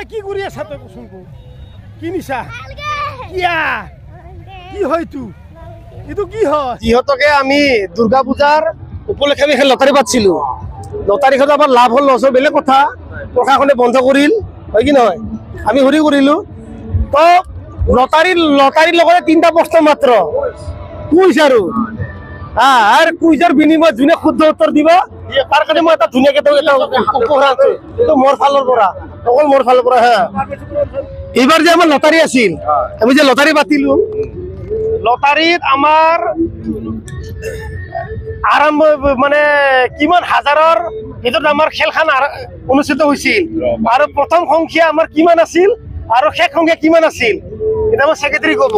কি কৰি আছা তই কচোন কো কি নিছা কিয়া কি হয় তু এটো কি হয় ইহতকে আমি দুর্গা পূজার উপলক্ষে আমি লটারি পাচ্ছিলো লটারিখন আবার লাভ হল লস বেলেগ কথা প্রশাসনে বন্ধ করিল হয় কি নহয় আমি হরি করিলো তো লটারির লগতে তিনটা প্রশ্ন মাত্র কুইজ আৰু আৰ কুইজৰ বিনিময়ত যোনে শুদ্ধ উত্তৰ দিব তাৰ কাৰণে মই এটা ধুনীয়াকে এটা উপহাৰ আছে এইটো মোৰ ফালৰ পৰা অকল মোৰ ফালৰ পৰা হ্যাঁ এইবাৰ যে আমাৰ লটাৰি আছিল আমি যে লটাৰি পাতিলো লটাৰিত আমাৰ আৰম্ভ মানে কিমান হাজাৰৰ ভিতৰত আমাৰ খেলখন অনুষ্ঠিত হৈছিল আৰু প্ৰথম সংখ্যা আমাৰ কিমান আছিল আৰু শেষ সংখ্যা কিমান আছিল এটা আমাৰ সেক্ৰেটাৰী ক'ব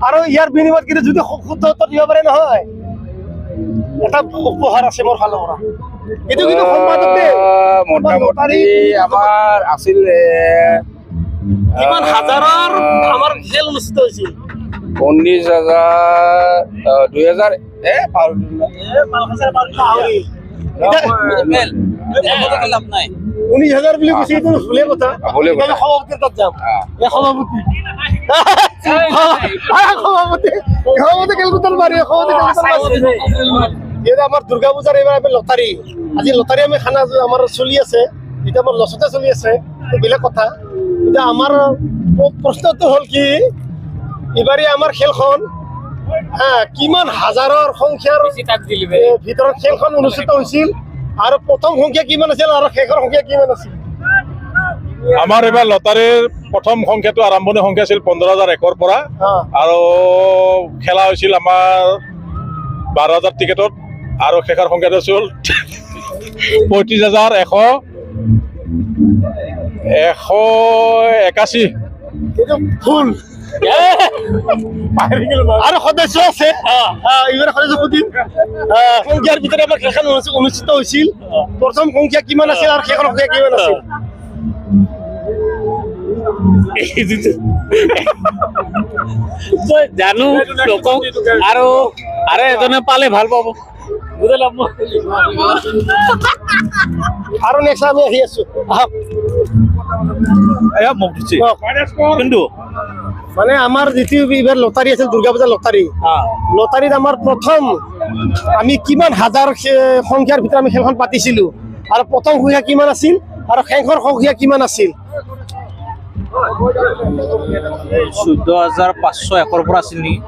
আৰু ইয়াৰ বিনিময়ত কিন্তু যদি শুদ্ধ উত্তৰ দিব পাৰে নহয় এটা উপহাৰ আছে মোৰ ফালৰ পৰা এইটো কিন্তু সম্পাদক দে মোটামুটি আমাৰ আছিল কিমান হাজাৰৰ আমাৰ খেল অনুষ্ঠিত হৈছিল 19,000 19,000 বুলি কৈছে এইটো ভুলে কথা সভাপতিৰ তাত যাম সভাপতি কেলকুটাৰ মাৰি আমাৰ দুৰ্গা পূজাৰ এইবাৰ আমি লটাৰী আজি লটাৰী আমি খানা আমাৰ চলি আছে এতিয়া আমাৰ লছতে চলি আছে বেলেগ কথা এতিয়া আমাৰ প্ৰশ্নটো হ'ল কি এবাৰে আমাৰ খেলখন কিমান হাজাৰৰ সংখ্যাৰ ভিতৰত খেলখন অনুষ্ঠিত হৈছিল আৰু প্ৰথম সংখ্যা কিমান আছিল আৰু শেষৰ সংখ্যা কিমান আছিল আমাৰ এবাৰ লটাৰীৰ প্ৰথম সংখ্যাটো আৰম্ভণি সংখ্যা আছিল 15,001 পৰা আৰু খেলা হৈছিল আমাৰ 12,000 টিকেটত আৰু শেষৰ সংখ্যাটো আছিল 35,181 এইটো ভুল আৰু সদস্য আছে এইবাৰ সদস্য সুধিম সংখ্যাৰ ভিতৰত আমাৰ খেলখন অনুষ্ঠিত হৈছিল প্ৰথম সংখ্যা কিমান আছিল আৰু শেষৰ সংখ্যা কিমান আছিল জানো লোকক আৰু এজনে পালে ভাল পাব আৰু নেক্সট আমি আহি আছো কিন্তু মানে আমাৰ যিটো এইবাৰ লটাৰী আছিল দুৰ্গা পূজাৰ লটাৰীত আমাৰ প্ৰথম আমি কিমান হাজাৰ সংখ্যাৰ ভিতৰত আমি খেলখন পাতিছিলো আৰু প্ৰথম সংখ্যা কিমান আছিল আৰু শেষৰ সংখ্যা কিমান আছিল 14,501 পৰা আছিল নেকি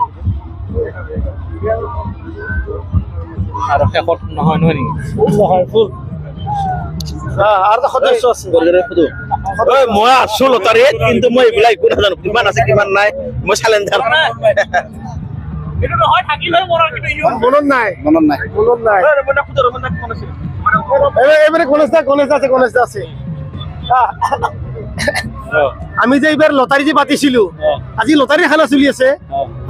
আৰু শেষত নহয় নেকি নহয় ভুল আৰু সদস্য আছে মই আছো লটাৰীত কিন্তু মই এইবিলাক একো নাজানো কিমান আছে কিমান নাই মই চেলেঞ্জাৰ মনত নাই এবাৰে গণেশ দা আছে আমি যে এইবাৰ লটাৰী যে পাতিছিলো আজি লটাৰী খানা চলি আছে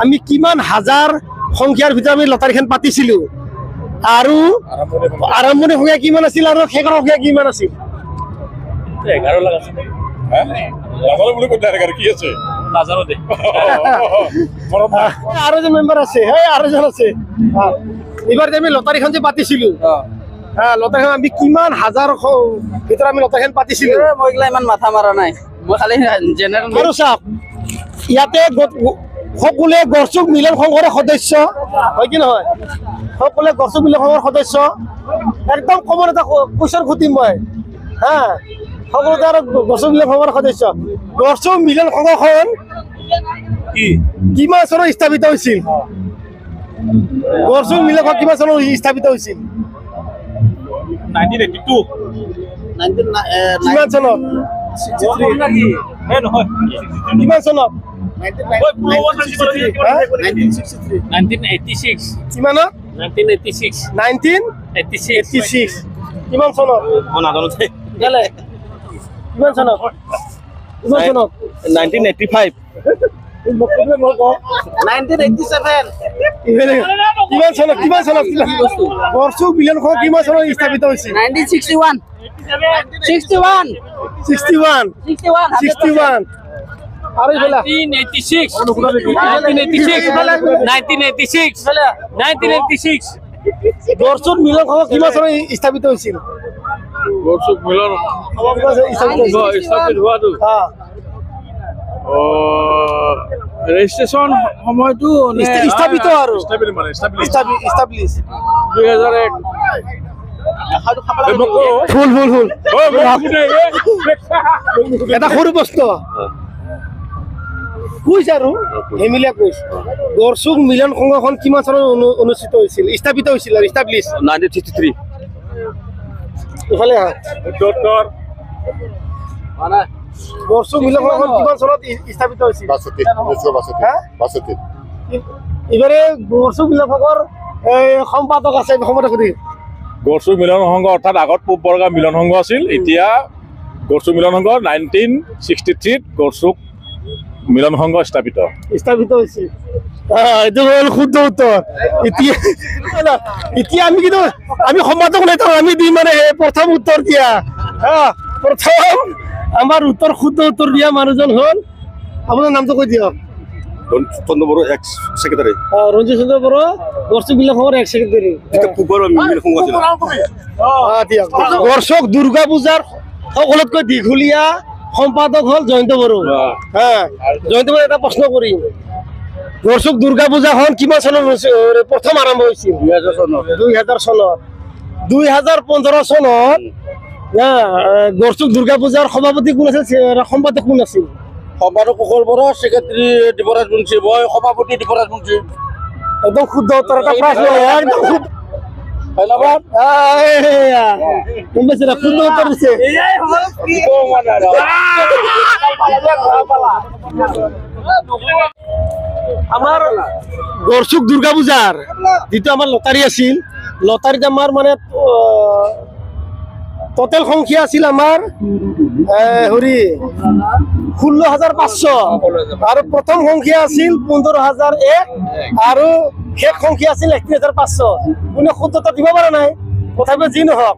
আমি কিমান হাজাৰ সংখ্যাৰ ভিতৰত আমি লটাৰীখন পাতিছিলো আৰু আৰম্ভণি সংখ্যা কিমান আছিল আৰু শেষৰ সংখ্যা কিমান আছিল 11 লাখ আছিল আৰু যে মেম্বাৰ আছে আৰু জন আছে এইবাৰ যে আমি লটাৰীখন যে পাতিছিলো লটাৰীখন আমি কিমান হাজাৰ ভিতৰত আমি লটাৰীখন পাতিছিলো মই গলা ইমান মাথা মাৰা নাই মই খালি জেনেৰেল আৰু চাওক ইয়াতে সকলোৱে গড়চুক মিলন সংঘৰ সদস্য হয় কি নহয় সকলোৱে গড়চুক মিলন সংঘৰ সদস্য একদম কমন এটা কুৱেশ্যন সুধিম মই সকলোতে আৰু গড়চুক মিলন সংঘৰ সদস্য গড়চুক মিলন সংঘখন কিমান চনত স্থাপিত হৈছিল গড়চুক মিলন সংঘ কিমান চনত স্থাপিত হৈছিল 1982 কিমান চনত কিমান চনত 1986 কিমানত 1986 কিমান চনত মই নাজানো কিমান চনত 1985 কিমান চনত গড়চুক মিলন সংঘ কিমান চনত স্থাপিত হৈছিল 61 আৰু এইফালে 1986 গড়চুক মিলন সংঘ কিমান চনত স্থাপিত হৈছিল গড়চুক মিলন স্থাপিত হোৱাটো ৰেজিষ্ট্ৰেশ্যন সময়টো স্থাপিত আৰু মানে establish 2001 ফুল এটা সৰু বস্তু কৈছে আৰু এমিলিয়া কৈছে গড়চুক মিলন সংঘখন কিমান চনত অনুষ্ঠিত হৈছিল স্থাপিত হৈছিল আৰু establish 1963 ইফালে গড়চুক মিলন সংঘখন কিমান চনত স্থাপিত হৈছিল 62 এবারে গড়চুক মিলন সংঘৰ সম্পাদক আছে সম্পাদক সুধি গড়চুক মিলন সংঘ অৰ্থাৎ আগত পূব বৰগা মিলন সংঘ আছিল এতিয়া গড়চুক মিলন সংঘ 1963 গড়চুক মিলন সংঘ স্থাপিত হৈছে এইটো হ'ল শুদ্ধ উত্তৰ এতিয়া আমি কিন্তু আমি সম্পাদক নাই আমি দিম মানে প্ৰথম উত্তৰ দিয়া প্ৰথম আমাৰ উত্তৰ শুদ্ধ উত্তৰ দিয়া মানুহজন হ'ল আপোনাৰ নামটো কৈ দিয়ক চন্দ্ৰ বড়ো এক্স সেক্ৰেটাৰী ৰঞ্জিত চন্দ্ৰ বড়ো গড়চুক মিলন সংঘৰ এক সেক্ৰেটাৰী পূবৰ মিলন সংঘ আছিল গড়চুক দুৰ্গা পূজাৰ সকলোতকৈ দীঘলীয়া সম্পাদক হ'ল জয়ন্ত বড়ো জয়ন্ত বড়ো এটা প্ৰশ্ন কৰিম গড়চুক দুৰ্গা পূজাখন কিমান চনত প্ৰথম আৰম্ভ হৈছিল 2000 চনত 2015 চনত গড়চুক দুৰ্গা পূজাৰ সভাপতি কোন আছিল সম্পাদক কোন আছিল সম্পাদক কুশল বড়ো সেক্ৰেটাৰী দিবৰাজ মুন্সি মই সভাপতি দিবৰাজ মুন্সি একদম শুদ্ধ উত্তৰ এটা প্ৰশ্ন একদম শুদ্ধ ধন্যবাদ শুদ্ধ উত্তৰ দিছে আমাৰ গড়চুক দুৰ্গা পূজাৰ যিটো আমাৰ লটাৰী আছিল লটাৰীত আমাৰ মানে টোটেল সংখ্যা আছিল আমাৰ 16,500 আৰু প্ৰথম সংখ্যা আছিল 15,001 আৰু শেষ সংখ্যা আছিল 31,500 কোনে শুদ্ধতা দিব পৰা নাই তথাপিও যি নহওক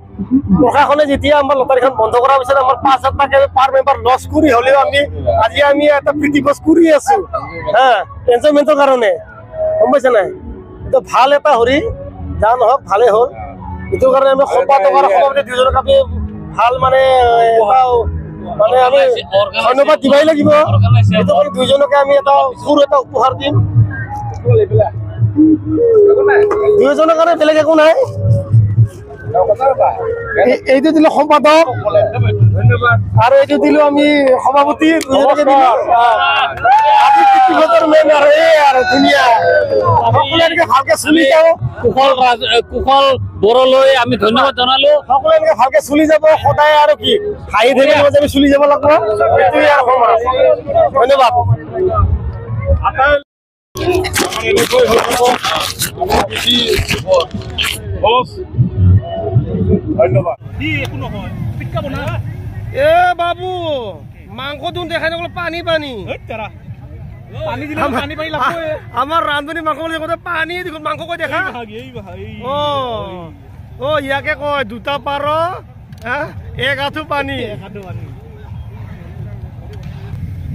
প্ৰশাসনে যেতিয়া আমাৰ লটাৰীখন বন্ধ কৰাৰ পিছত আমাৰ 5,000 টকা পাৰ মেম্বাৰ লছ কৰি হ'লেও আজি আমি এটা প্ৰীতিভোজ কৰি আছো এনজয়মেণ্টৰ কাৰণে গম পাইছে নাই এইটো ভাল এটা হৰি যা নহওক ভালে হ'ল এইটো কাৰণে আমি সম্পাদক আৰু সভাপতি দুজনক আমি ভাল মানে মানে আমি ধন্যবাদ দিবই লাগিব এইটো কাৰণে দুজনকে আমি এটা সৰু এটা উপহাৰ দিম দুজনৰ কাৰণে বেলেগ একো নাই এইটো দিলো সম্পাদক আৰু এইটো দিলো আমি সভাপতি দুজনকে দিলো আজি ব্যক্তিগতৰ মেন আৰু আৰু ধুনীয়া সকলোকে ভালকে চলি যাও কুশল বড়োলৈ আমি ধন্যবাদ জনালো সকলোকে ভালকে চলি যাব সদায় আৰু কি হাঁহি ধেমালি মাজে আমি চলি যাব লাগিব এইটোৱে আৰু সমাজ ধন্যবাদ এ বাবু মাংস দিন দেখাই নগলো পানী পানী আমার রান্ধনী মাংস পানী দেখুন মাংস কৈ দেখা ইয়াকে কয় দুটা পাৰ এক আঁঠু পানী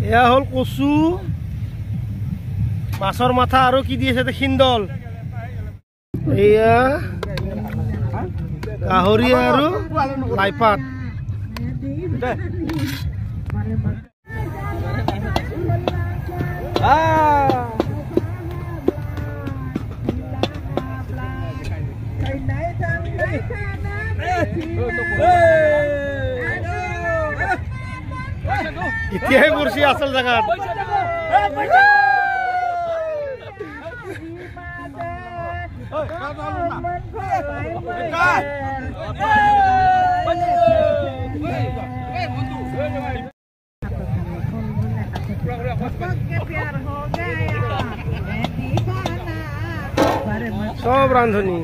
এয়া হ'ল কচু মাছৰ মাথা আৰু কি দি আছে শিন্দল এয়া গাহৰি আৰু লাইপাত এতিয়াই পড়ছি আসল জায়গা सब रांधनी